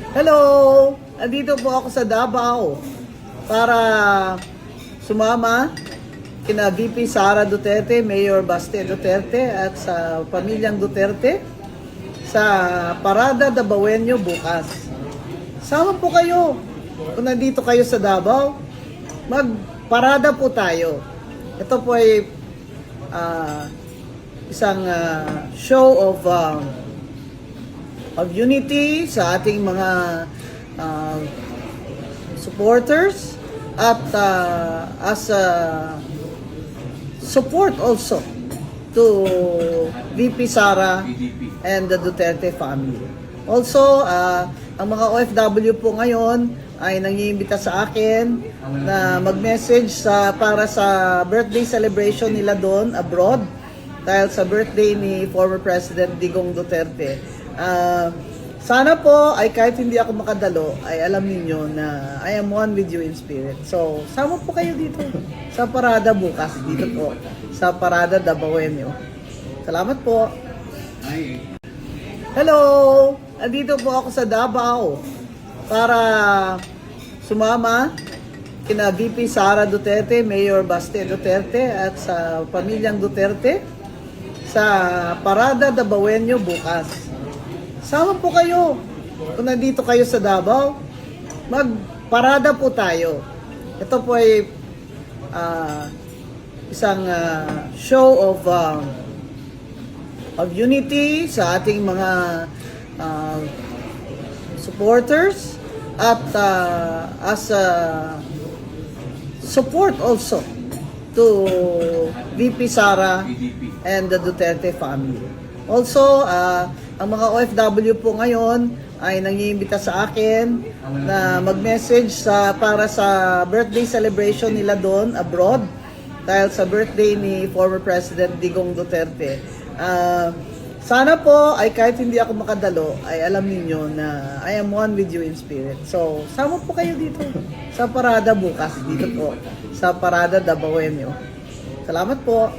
Hello! Andito po ako sa Davao para sumama kina VP Sara Duterte, Mayor Baste Duterte at sa pamilyang Duterte sa Parada Davaoenyo bukas. Sama po kayo. Kung nandito kayo sa Davao, magparada po tayo. Ito po ay isang show of unity sa ating mga supporters at as a support also to VP Sara and the Duterte family. Also, ang mga OFW po ngayon ay nangiimbita sa akin na mag-message para sa birthday celebration nila doon abroad dahil sa birthday ni former President Digong Duterte. Sana po ay kahit hindi ako makadalo ay alam niyo na I am one with you in spirit. So, sama po kayo dito sa parada bukas dito po sa Parada Davaoenyo. Salamat po. Hello! Andito po ako sa Davao para sumama kina VP Sara Duterte, Mayor Baste Duterte at sa pamilyang Duterte sa Parada Davaoenyo bukas. Sama po kayo. Kung nandito kayo sa Davao, magparada po tayo. Ito po ay isang show of unity sa ating mga supporters at as a support also to VP Sara and the Duterte family. Also, ang mga OFW po ngayon ay nangiimbita sa akin na mag-message para sa birthday celebration nila doon abroad dahil sa birthday ni former President Digong Duterte. Sana po ay kahit hindi ako makadalo ay alam niyo na I am one with you in spirit. So, sama po kayo dito sa parada bukas dito po sa Parada Davaoenyo. Salamat po.